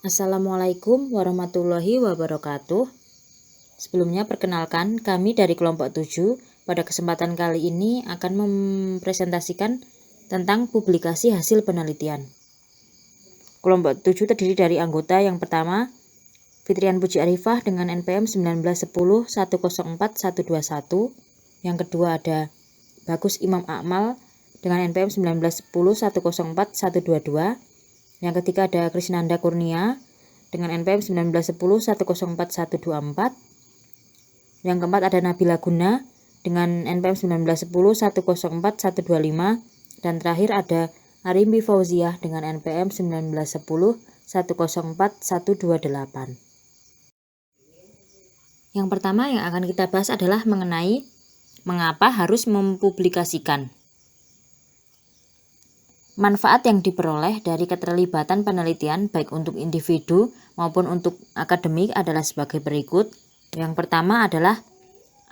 Assalamualaikum warahmatullahi wabarakatuh. Sebelumnya perkenalkan, kami dari kelompok 7 pada kesempatan kali ini akan mempresentasikan tentang publikasi hasil penelitian. Kelompok 7 terdiri dari anggota yang pertama, Fitrian Puji Arifah dengan NPM 1910104121. Yang kedua ada Bagus Imam Akmal dengan NPM 1910104122. Yang ketiga ada Krisnanda Kurnia dengan NPM 1910104124. Yang keempat ada Nabila Guna dengan NPM 1910104125. Dan terakhir ada Arimbi Fauziah dengan NPM 1910104128. Yang pertama yang akan kita bahas adalah mengenai mengapa harus mempublikasikan. Manfaat yang diperoleh dari keterlibatan penelitian baik untuk individu maupun untuk akademik adalah sebagai berikut. Yang pertama adalah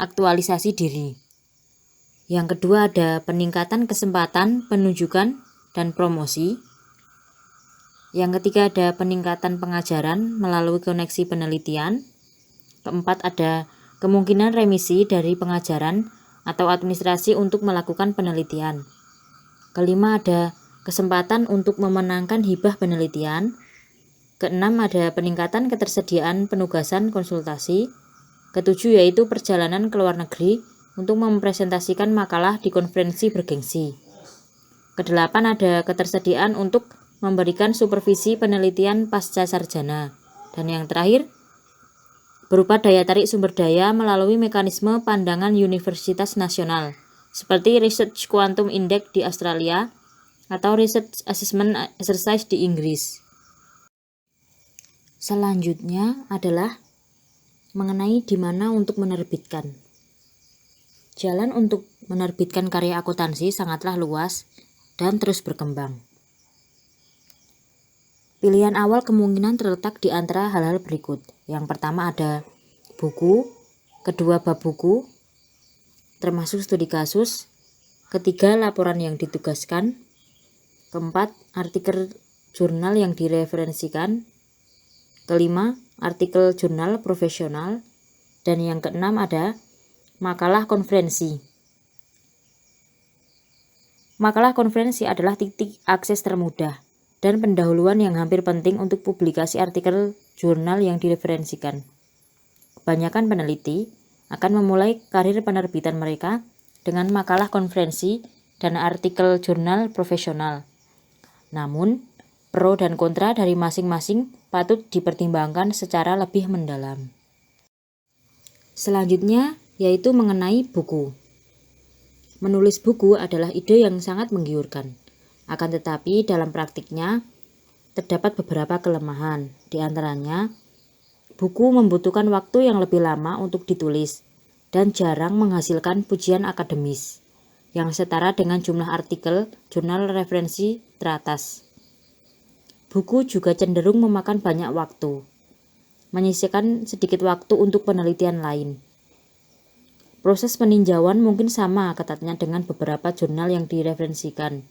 aktualisasi diri. Yang kedua ada peningkatan kesempatan penunjukan dan promosi. Yang ketiga ada peningkatan pengajaran melalui koneksi penelitian. Keempat ada kemungkinan remisi dari pengajaran atau administrasi untuk melakukan penelitian. Kelima ada kesempatan untuk memenangkan hibah penelitian. Keenam ada peningkatan ketersediaan penugasan konsultasi. Ketujuh yaitu perjalanan ke luar negeri untuk mempresentasikan makalah di konferensi bergengsi. Kedelapan ada ketersediaan untuk memberikan supervisi penelitian pasca sarjana. Dan yang terakhir berupa daya tarik sumber daya melalui mekanisme pandangan Universitas Nasional seperti Research Quantum Index di Australia atau Research Assessment Exercise di Inggris. Selanjutnya adalah mengenai di mana untuk menerbitkan. Jalan untuk menerbitkan karya akuntansi sangatlah luas dan terus berkembang. Pilihan awal kemungkinan terletak di antara hal-hal berikut. Yang pertama ada buku, kedua bab buku, termasuk studi kasus, ketiga laporan yang ditugaskan, keempat artikel jurnal yang direferensikan, kelima artikel jurnal profesional, dan yang keenam ada makalah konferensi. Makalah konferensi adalah titik akses termudah dan pendahuluan yang hampir penting untuk publikasi artikel jurnal yang direferensikan. Kebanyakan peneliti akan memulai karir penerbitan mereka dengan makalah konferensi dan artikel jurnal profesional. Namun, pro dan kontra dari masing-masing patut dipertimbangkan secara lebih mendalam. Selanjutnya yaitu mengenai buku. Menulis buku adalah ide yang sangat menggiurkan. Akan tetapi dalam praktiknya terdapat beberapa kelemahan. Di antaranya, buku membutuhkan waktu yang lebih lama untuk ditulis dan jarang menghasilkan pujian akademis yang setara dengan jumlah artikel jurnal referensi teratas. Buku juga cenderung memakan banyak waktu, menyisihkan sedikit waktu untuk penelitian lain. Proses peninjauan mungkin sama ketatnya dengan beberapa jurnal yang direferensikan,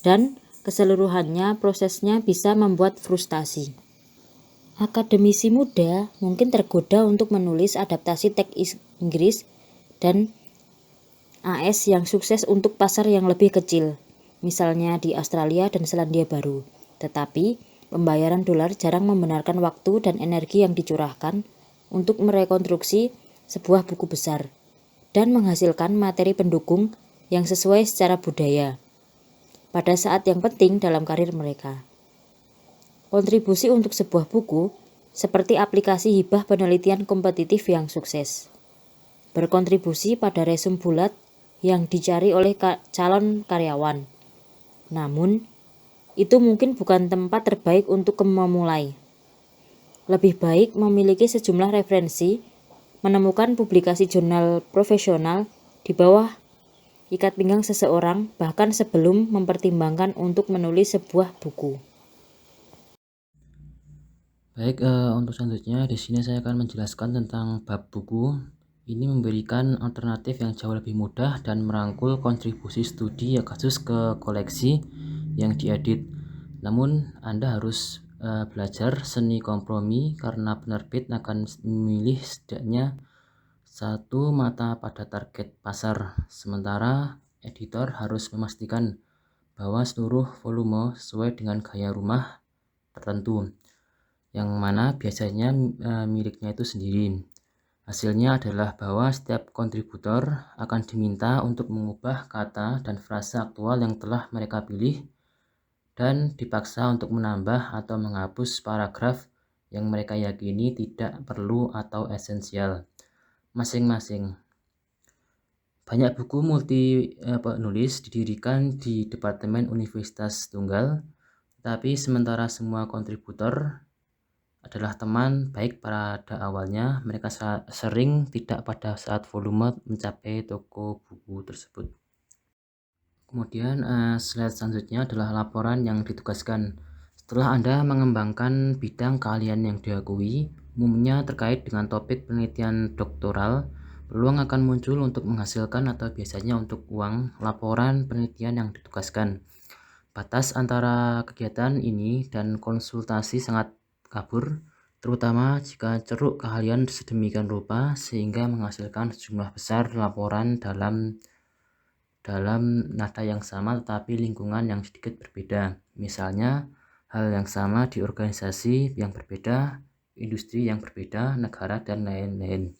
dan keseluruhannya prosesnya bisa membuat frustasi. Akademisi muda mungkin tergoda untuk menulis adaptasi teks Inggris dan AS yang sukses untuk pasar yang lebih kecil, misalnya di Australia dan Selandia Baru. Tetapi, pembayaran dolar jarang membenarkan waktu dan energi yang dicurahkan untuk merekonstruksi sebuah buku besar dan menghasilkan materi pendukung yang sesuai secara budaya pada saat yang penting dalam karir mereka. Kontribusi untuk sebuah buku seperti aplikasi hibah penelitian kompetitif yang sukses, berkontribusi pada resume bulat yang dicari oleh calon karyawan. Namun, itu mungkin bukan tempat terbaik untuk memulai. Lebih baik memiliki sejumlah referensi, menemukan publikasi jurnal profesional di bawah ikat pinggang seseorang, bahkan sebelum mempertimbangkan untuk menulis sebuah buku. Baik, untuk selanjutnya di sini saya akan menjelaskan tentang bab buku. Ini memberikan alternatif yang jauh lebih mudah dan merangkul kontribusi studi kasus ke koleksi yang diedit. Namun, Anda harus belajar seni kompromi karena penerbit akan memilih setidaknya satu mata pada target pasar, sementara editor harus memastikan bahwa seluruh volume sesuai dengan gaya rumah tertentu, yang mana biasanya miliknya itu sendiri. Hasilnya adalah bahwa setiap kontributor akan diminta untuk mengubah kata dan frasa aktual yang telah mereka pilih dan dipaksa untuk menambah atau menghapus paragraf yang mereka yakini tidak perlu atau esensial masing-masing. Banyak buku multi penulis didirikan di departemen universitas tunggal, tapi sementara semua kontributor adalah teman baik pada awalnya, mereka sering tidak pada saat volume mencapai toko buku tersebut. Kemudian slide selanjutnya adalah laporan yang ditugaskan. Setelah Anda mengembangkan bidang keahlian yang diakui, umumnya terkait dengan topik penelitian doktoral, peluang akan muncul untuk menghasilkan atau biasanya untuk uang laporan penelitian yang ditugaskan. Batas antara kegiatan ini dan konsultasi sangat kabur, terutama jika ceruk keahlian sedemikian rupa sehingga menghasilkan sejumlah besar laporan dalam nada yang sama tetapi lingkungan yang sedikit berbeda. Misalnya, hal yang sama di organisasi yang berbeda, industri yang berbeda, negara, dan lain-lain.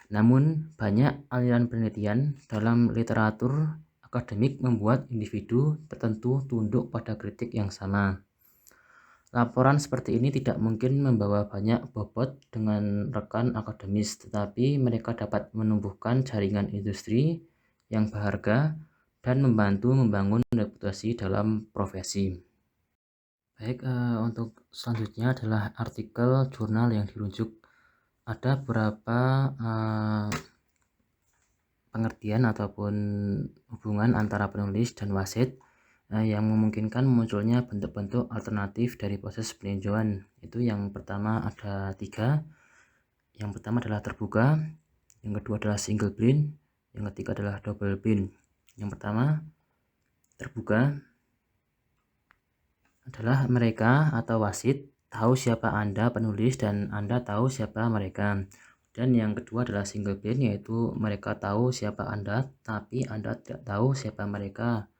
Namun, banyak aliran penelitian dalam literatur akademik membuat individu tertentu tunduk pada kritik yang sama. Laporan seperti ini tidak mungkin membawa banyak bobot dengan rekan akademis, tetapi mereka dapat menumbuhkan jaringan industri yang berharga dan membantu membangun reputasi dalam profesi. Baik, untuk selanjutnya adalah artikel jurnal yang dirujuk. Ada beberapa pengertian ataupun hubungan antara penulis dan wasit yang memungkinkan munculnya bentuk-bentuk alternatif dari proses peninjauan. Itu yang pertama ada 3. Yang pertama adalah terbuka, yang kedua adalah single blind, yang ketiga adalah double blind. Yang pertama terbuka adalah mereka atau wasit tahu siapa Anda penulis dan Anda tahu siapa mereka. Dan yang kedua adalah single blind, yaitu mereka tahu siapa Anda tapi Anda tidak tahu siapa mereka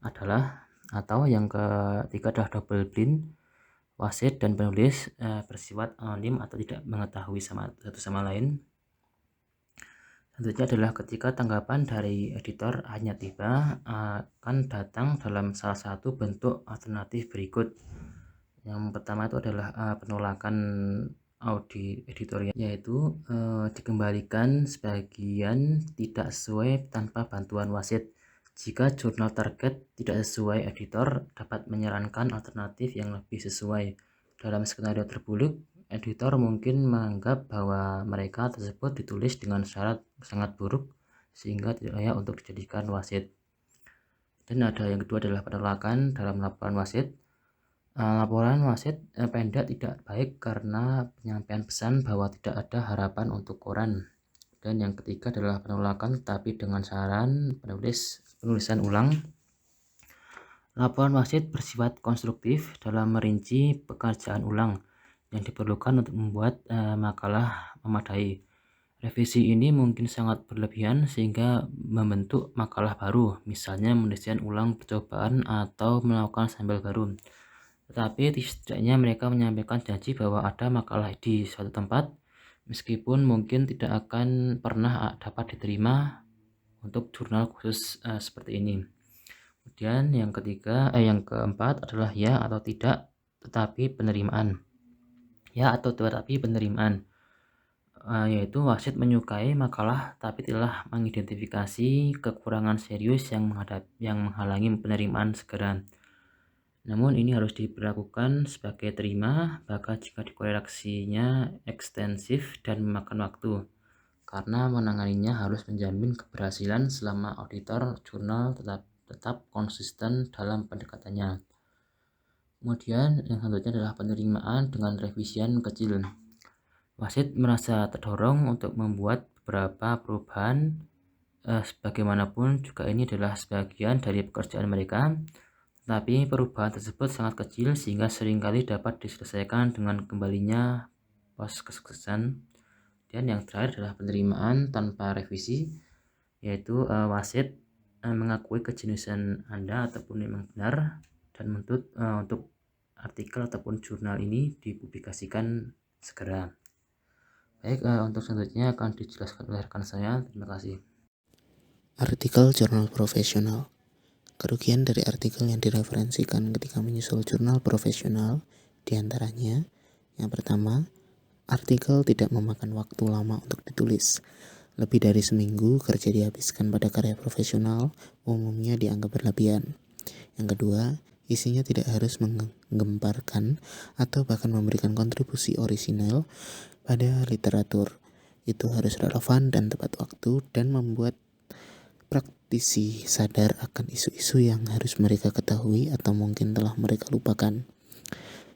adalah. Atau yang ketiga adalah double blind, wasit dan penulis bersifat anonim atau tidak mengetahui satu sama lain. Selanjutnya adalah ketika tanggapan dari editor hanya tiba akan datang dalam salah satu bentuk alternatif berikut. Yang pertama itu adalah penolakan editorial, yaitu dikembalikan sebagian tidak sesuai tanpa bantuan wasit. Jika jurnal target tidak sesuai, editor dapat menyarankan alternatif yang lebih sesuai. Dalam skenario terburuk, editor mungkin menganggap bahwa mereka tersebut ditulis dengan syarat sangat buruk sehingga tidak layak untuk dijadikan wasit. Dan ada yang kedua adalah penolakan dalam laporan wasit. Laporan wasit pendek tidak baik karena penyampaian pesan bahwa tidak ada harapan untuk koran. Dan yang ketiga adalah penolakan tetapi dengan saran penulisan ulang. Laporan wasit bersifat konstruktif dalam merinci pekerjaan ulang yang diperlukan untuk membuat makalah memadai. Revisi ini mungkin sangat berlebihan sehingga membentuk makalah baru, misalnya mendesain ulang percobaan atau melakukan sampel baru. Tetapi setidaknya mereka menyampaikan janji bahwa ada makalah di suatu tempat, meskipun mungkin tidak akan pernah dapat diterima untuk jurnal khusus seperti ini. Kemudian yang keempat adalah ya atau tidak tetapi penerimaan. Ya atau tetapi penerimaan, yaitu wasit menyukai makalah tapi telah mengidentifikasi kekurangan serius yang menghalangi penerimaan segera. Namun ini harus diberlakukan sebagai terima bahkan jika dikoreksinya ekstensif dan memakan waktu, karena menanganinya harus menjamin keberhasilan selama auditor jurnal tetap konsisten dalam pendekatannya. Kemudian yang selanjutnya adalah penerimaan dengan revisian kecil. Wasit merasa terdorong untuk membuat beberapa perubahan, bagaimanapun juga ini adalah sebagian dari pekerjaan mereka, Tapi perubahan tersebut sangat kecil sehingga seringkali dapat diselesaikan dengan kembalinya pas kesuksesan. Dan yang terakhir adalah penerimaan tanpa revisi, yaitu wasit mengakui kejeniusan Anda ataupun memang benar dan menuntut untuk artikel ataupun jurnal ini dipublikasikan segera. Baik, untuk selanjutnya akan dijelaskan oleh rekan saya. Terima kasih. Artikel jurnal profesional. Kerugian dari artikel yang direferensikan ketika menyusul jurnal profesional diantaranya, yang pertama, artikel tidak memakan waktu lama untuk ditulis. Lebih dari seminggu kerja dihabiskan pada karya profesional umumnya dianggap berlebihan. Yang kedua, isinya tidak harus menggemparkan atau bahkan memberikan kontribusi orisinal pada literatur. Itu harus relevan dan tepat waktu dan membuat praktisi sadar akan isu-isu yang harus mereka ketahui atau mungkin telah mereka lupakan.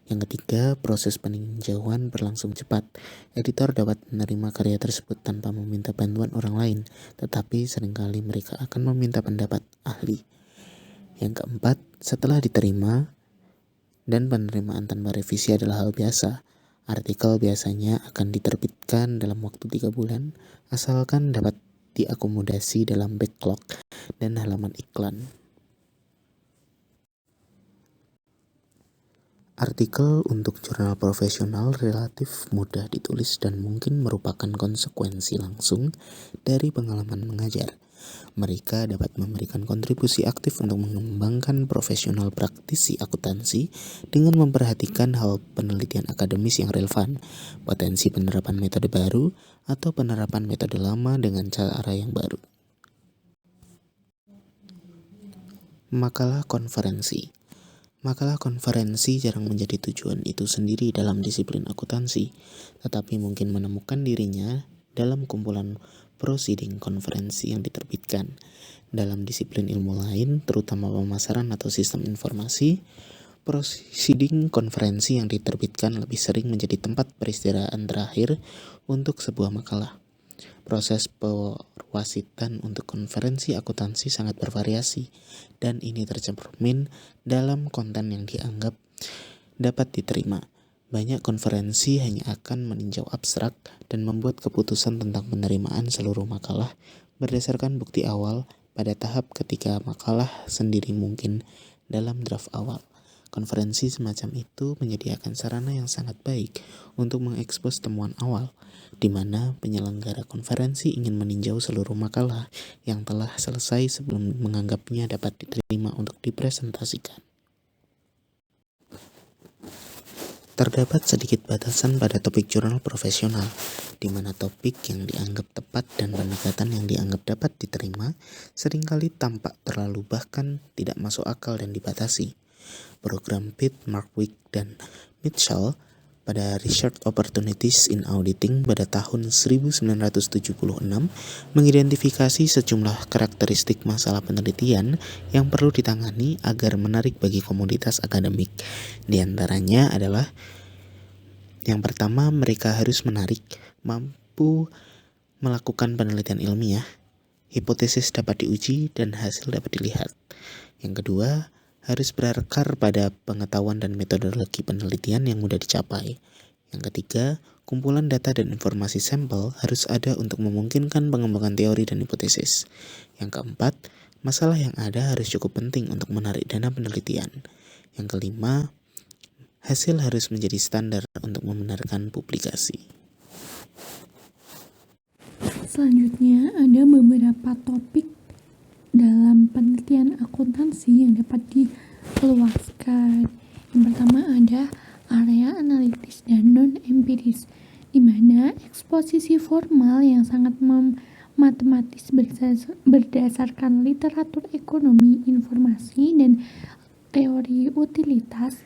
Yang ketiga, proses peninjauan berlangsung cepat. Editor dapat menerima karya tersebut tanpa meminta bantuan orang lain, tetapi seringkali mereka akan meminta pendapat ahli. Yang keempat, setelah diterima dan penerimaan tanpa revisi adalah hal biasa. Artikel biasanya akan diterbitkan dalam waktu 3 bulan, asalkan dapat diakomodasi dalam backlog dan halaman iklan. Artikel untuk jurnal profesional relatif mudah ditulis dan mungkin merupakan konsekuensi langsung dari pengalaman mengajar. Mereka dapat memberikan kontribusi aktif untuk mengembangkan profesional praktisi akuntansi dengan memperhatikan hal penelitian akademis yang relevan, potensi penerapan metode baru, atau penerapan metode lama dengan cara yang baru. Makalah konferensi. Makalah konferensi jarang menjadi tujuan itu sendiri dalam disiplin akuntansi, tetapi mungkin menemukan dirinya dalam kumpulan proceeding konferensi yang diterbitkan. Dalam disiplin ilmu lain, terutama pemasaran atau sistem informasi, proceeding konferensi yang diterbitkan lebih sering menjadi tempat peristirahatan terakhir untuk sebuah makalah. Proses perwasitan untuk konferensi akuntansi sangat bervariasi, dan ini tercermin dalam konten yang dianggap dapat diterima. Banyak konferensi hanya akan meninjau abstrak dan membuat keputusan tentang penerimaan seluruh makalah berdasarkan bukti awal pada tahap ketika makalah sendiri mungkin dalam draft awal. Konferensi semacam itu menyediakan sarana yang sangat baik untuk mengekspos temuan awal, di mana penyelenggara konferensi ingin meninjau seluruh makalah yang telah selesai sebelum menganggapnya dapat diterima untuk dipresentasikan. Terdapat sedikit batasan pada topik jurnal profesional, di mana topik yang dianggap tepat dan pendekatan yang dianggap dapat diterima seringkali tampak terlalu bahkan tidak masuk akal dan dibatasi. Program Pitt, Markwick, dan Mitchell pada Research Opportunities in Auditing pada tahun 1976 mengidentifikasi sejumlah karakteristik masalah penelitian yang perlu ditangani agar menarik bagi komunitas akademik. Di antaranya adalah yang pertama, mereka harus menarik, mampu melakukan penelitian ilmiah, hipotesis dapat diuji, dan hasil dapat dilihat. Yang kedua, harus berakar pada pengetahuan dan metodologi penelitian yang mudah dicapai. Yang ketiga, kumpulan data dan informasi sampel harus ada untuk memungkinkan pengembangan teori dan hipotesis. Yang keempat, masalah yang ada harus cukup penting untuk menarik dana penelitian. Yang kelima, hasil harus menjadi standar untuk membenarkan publikasi. Selanjutnya ada beberapa topik dalam penelitian akuntansi yang dapat dikeluarkan. Yang pertama ada area analitis dan non-empiris, di mana eksposisi formal yang sangat matematis berdasarkan literatur ekonomi, informasi, dan teori utilitas,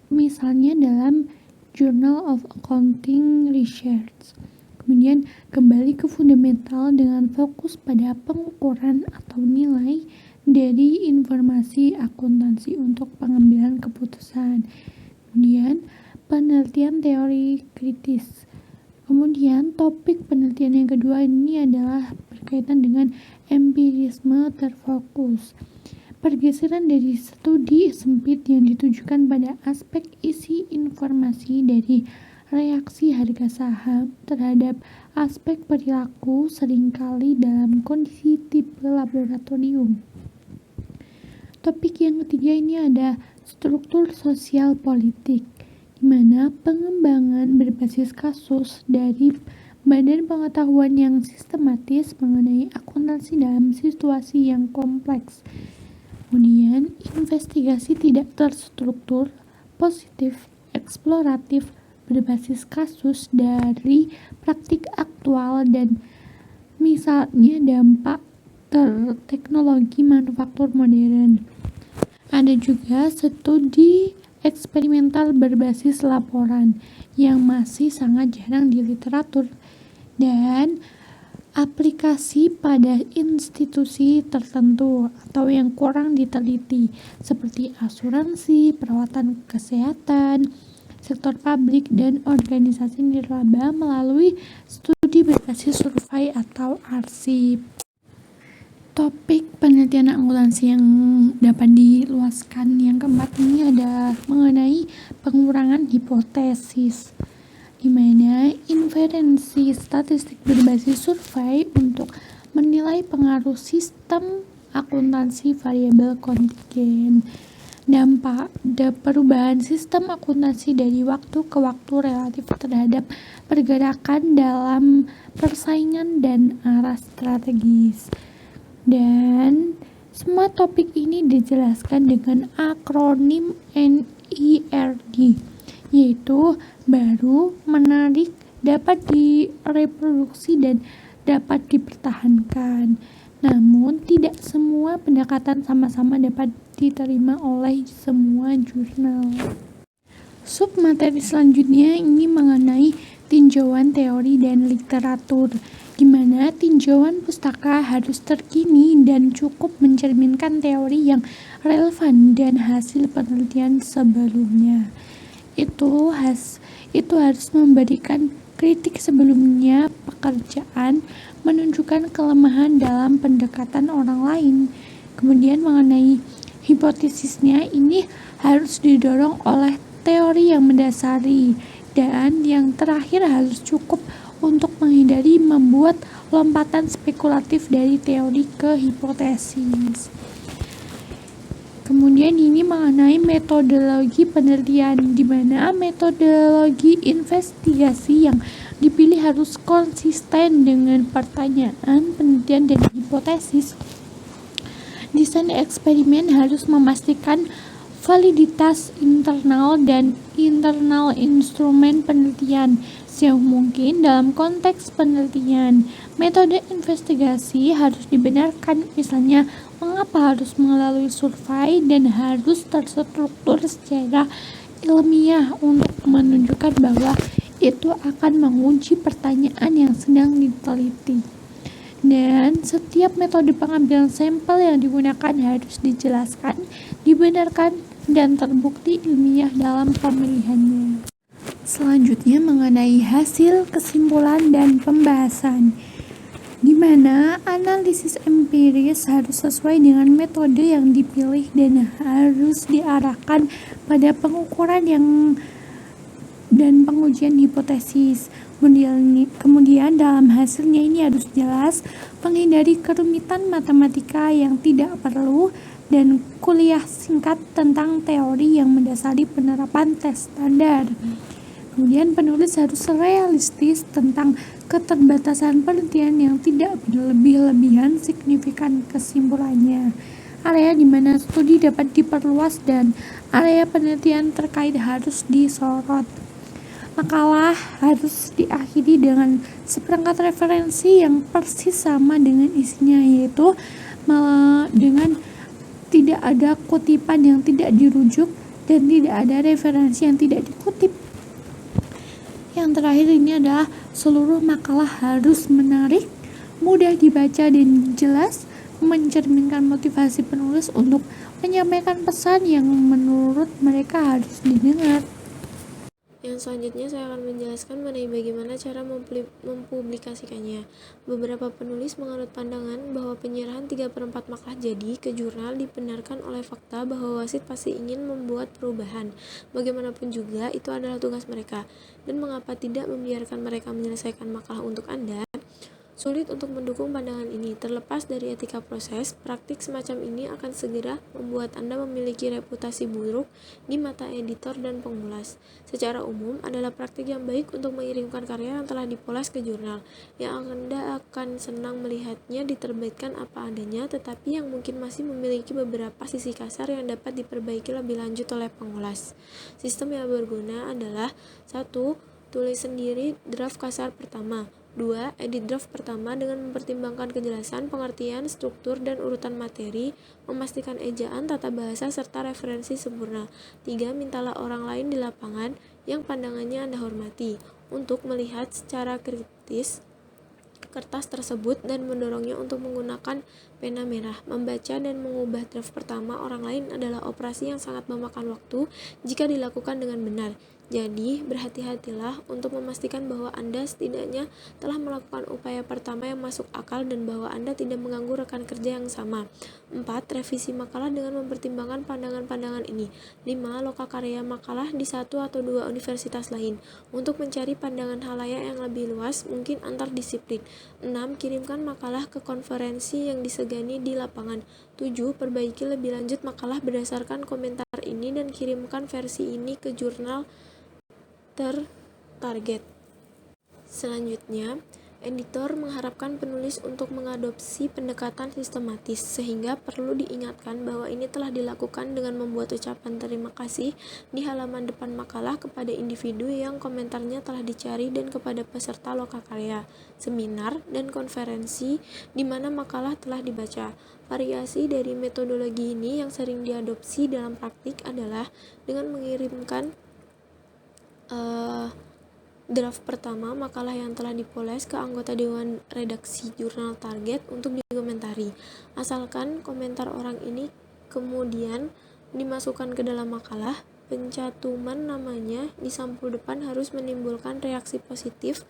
misalnya dalam Journal of Accounting Research. Kemudian kembali ke fundamental dengan fokus pada pengukuran atau nilai dari informasi akuntansi untuk pengambilan keputusan. Kemudian penelitian teori kritis. Kemudian topik penelitian yang kedua ini adalah berkaitan dengan empirisme terfokus. pergeseran dari studi sempit yang ditujukan pada aspek isi informasi dari reaksi harga saham terhadap aspek perilaku seringkali dalam kondisi tipe laboratorium. Topik yang ketiga ini ada struktur sosial politik, di mana pengembangan berbasis kasus dari badan pengetahuan yang sistematis mengenai akuntansi dalam situasi yang kompleks. Kemudian, investigasi tidak terstruktur, positif, eksploratif, berbasis kasus dari praktik aktual dan misalnya dampak teknologi manufaktur modern. Ada juga studi eksperimental berbasis laporan yang masih sangat jarang di literatur dan aplikasi pada institusi tertentu atau yang kurang diteliti seperti asuransi, perawatan kesehatan, sektor publik, dan organisasi nirlaba melalui studi berbasis survei atau arsip. Topik penelitian akuntansi yang dapat diluaskan yang keempat ini ada mengenai pengurangan hipotesis, di mana inferensi statistik berbasis survei untuk menilai pengaruh sistem akuntansi variabel kontingen. Dampak perubahan sistem akuntansi dari waktu ke waktu relatif terhadap pergerakan dalam persaingan dan arah strategis. Dan semua topik ini dijelaskan dengan akronim NIRD, yaitu baru, menarik, dapat direproduksi, dan dapat dipertahankan. Namun, tidak semua pendekatan sama-sama dapat diterima oleh semua jurnal. Submateri selanjutnya ini mengenai tinjauan teori dan literatur, di mana tinjauan pustaka harus terkini dan cukup mencerminkan teori yang relevan dan hasil penelitian sebelumnya. Itu harus memberikan kritik sebelumnya pekerjaan, menunjukkan kelemahan dalam pendekatan orang lain. Kemudian mengenai hipotesisnya ini harus didorong oleh teori yang mendasari, dan yang terakhir harus cukup untuk menghindari membuat lompatan spekulatif dari teori ke hipotesis. Kemudian ini mengenai metodologi penelitian, di mana metodologi investigasi yang dipilih harus konsisten dengan pertanyaan, penelitian, dan hipotesis. Desain eksperimen harus memastikan validitas internal dan internal instrumen penelitian sejauh mungkin dalam konteks penelitian. Metode investigasi harus dibenarkan, misalnya mengapa harus melalui survei, dan harus terstruktur secara ilmiah untuk menunjukkan bahwa itu akan menguji pertanyaan yang sedang diteliti. Dan setiap metode pengambilan sampel yang digunakan harus dijelaskan, dibenarkan, dan terbukti ilmiah dalam pemilihannya. Selanjutnya mengenai hasil, kesimpulan, dan pembahasan, di mana analisis empiris harus sesuai dengan metode yang dipilih dan harus diarahkan pada pengukuran dan pengujian hipotesis. Kemudian dalam hasilnya ini harus jelas, menghindari kerumitan matematika yang tidak perlu, dan kuliah singkat tentang teori yang mendasari penerapan tes standar. Kemudian penulis harus realistis tentang keterbatasan penelitian yang tidak berlebih-lebihan signifikan kesimpulannya. Area di mana studi dapat diperluas dan area penelitian terkait harus disorot. Makalah harus diakhiri dengan seperangkat referensi yang persis sama dengan isinya, yaitu dengan tidak ada kutipan yang tidak dirujuk dan tidak ada referensi yang tidak dikutip. Yang terakhir ini adalah seluruh makalah harus menarik, mudah dibaca, dan jelas, mencerminkan motivasi penulis untuk menyampaikan pesan yang menurut mereka harus didengar. Yang selanjutnya saya akan menjelaskan mengenai bagaimana cara mempublikasikannya. Beberapa penulis menganut pandangan bahwa penyerahan 3/4 makalah jadi ke jurnal dibenarkan oleh fakta bahwa wasit pasti ingin membuat perubahan. Bagaimanapun juga, itu adalah tugas mereka. Dan mengapa tidak membiarkan mereka menyelesaikan makalah untuk Anda? Sulit untuk mendukung pandangan ini. Terlepas dari etika proses, praktik semacam ini akan segera membuat Anda memiliki reputasi buruk di mata editor dan pengulas. Secara umum, adalah praktik yang baik untuk mengirimkan karya yang telah dipoles ke jurnal, yang Anda akan senang melihatnya diterbitkan apa adanya, tetapi yang mungkin masih memiliki beberapa sisi kasar yang dapat diperbaiki lebih lanjut oleh pengulas. Sistem yang berguna adalah 1. Tulis sendiri draft kasar pertama. 2. Edit draft pertama dengan mempertimbangkan kejelasan, pengertian, struktur, dan urutan materi, memastikan ejaan, tata bahasa, serta referensi sempurna. 3. Mintalah orang lain di lapangan yang pandangannya Anda hormati untuk melihat secara kritis kertas tersebut dan mendorongnya untuk menggunakan pena merah. Membaca dan mengubah draft pertama orang lain adalah operasi yang sangat memakan waktu jika dilakukan dengan benar. Jadi, berhati-hatilah untuk memastikan bahwa Anda setidaknya telah melakukan upaya pertama yang masuk akal dan bahwa Anda tidak mengganggu rekan kerja yang sama. 4. Revisi makalah dengan mempertimbangkan pandangan-pandangan ini. 5. Lokakarya makalah di 1 atau 2 universitas lain untuk mencari pandangan halayak yang lebih luas, mungkin antar disiplin. 6. Kirimkan makalah ke konferensi yang disegani di lapangan. 7. Perbaiki lebih lanjut makalah berdasarkan komentar ini dan kirimkan versi ini ke jurnal tertarget. Selanjutnya, editor mengharapkan penulis untuk mengadopsi pendekatan sistematis, sehingga perlu diingatkan bahwa ini telah dilakukan dengan membuat ucapan terima kasih di halaman depan makalah kepada individu yang komentarnya telah dicari dan kepada peserta lokakarya, seminar, dan konferensi di mana makalah telah dibaca. Variasi dari metodologi ini yang sering diadopsi dalam praktik adalah dengan mengirimkan draft pertama makalah yang telah dipoles ke anggota dewan redaksi jurnal target untuk dikomentari. Asalkan komentar orang ini kemudian dimasukkan ke dalam makalah, pencantuman namanya di sampul depan harus menimbulkan reaksi positif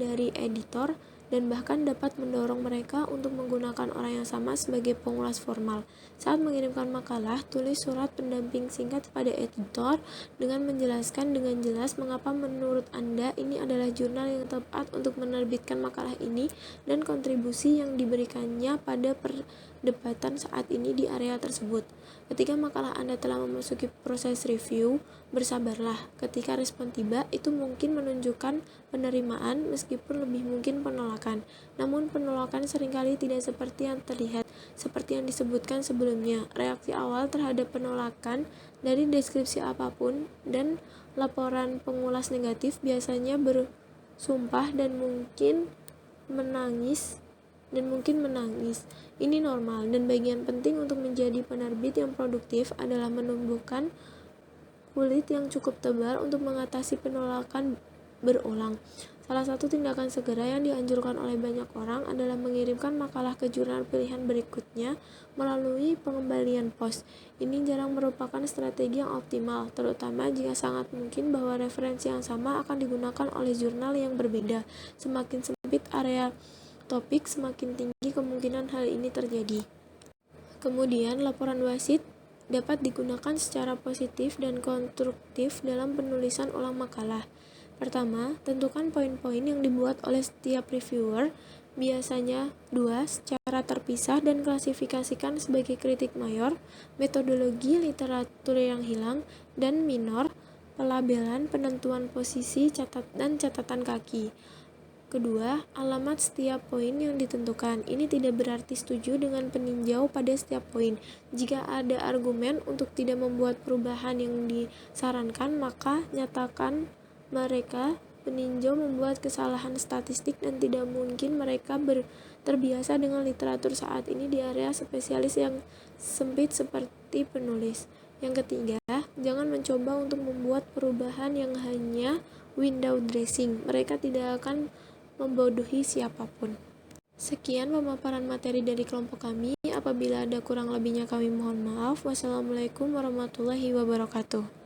dari editor dan bahkan dapat mendorong mereka untuk menggunakan orang yang sama sebagai pengulas formal. Saat mengirimkan makalah, tulis surat pendamping singkat pada editor dengan menjelaskan dengan jelas mengapa menurut Anda ini adalah jurnal yang tepat untuk menerbitkan makalah ini dan kontribusi yang diberikannya pada perdebatan saat ini di area tersebut. Ketika makalah Anda telah memasuki proses review, bersabarlah. Ketika respon tiba, itu mungkin menunjukkan penerimaan meskipun lebih mungkin penolakan. Namun penolakan seringkali tidak seperti yang terlihat, seperti yang disebutkan sebelumnya. Reaksi awal terhadap penolakan dari deskripsi apapun dan laporan pengulas negatif biasanya bersumpah dan mungkin menangis. Ini normal, dan bagian penting untuk menjadi penerbit yang produktif adalah menumbuhkan kulit yang cukup tebal untuk mengatasi penolakan berulang. Salah satu tindakan segera yang dianjurkan oleh banyak orang adalah mengirimkan makalah ke jurnal pilihan berikutnya melalui pengembalian pos. Ini jarang merupakan strategi yang optimal, terutama jika sangat mungkin bahwa referensi yang sama akan digunakan oleh jurnal yang berbeda. Semakin sempit area topik, semakin tinggi kemungkinan hal ini terjadi. Kemudian, laporan wasit dapat digunakan secara positif dan konstruktif dalam penulisan ulang makalah. Pertama, tentukan poin-poin yang dibuat oleh setiap reviewer, biasanya 2, secara terpisah dan klasifikasikan sebagai kritik mayor, metodologi literatur yang hilang, dan minor, pelabelan, penentuan posisi, dan catatan kaki. Kedua, alamat setiap poin yang ditentukan. Ini tidak berarti setuju dengan peninjau pada setiap poin. Jika ada argumen untuk tidak membuat perubahan yang disarankan, maka nyatakan mereka peninjau membuat kesalahan statistik dan tidak mungkin mereka terbiasa dengan literatur saat ini di area spesialis yang sempit seperti penulis. Yang ketiga, jangan mencoba untuk membuat perubahan yang hanya window dressing. Mereka tidak akan membodohi siapapun. Sekian pemaparan materi dari kelompok kami. Apabila ada kurang lebihnya kami mohon maaf. Wassalamualaikum warahmatullahi wabarakatuh.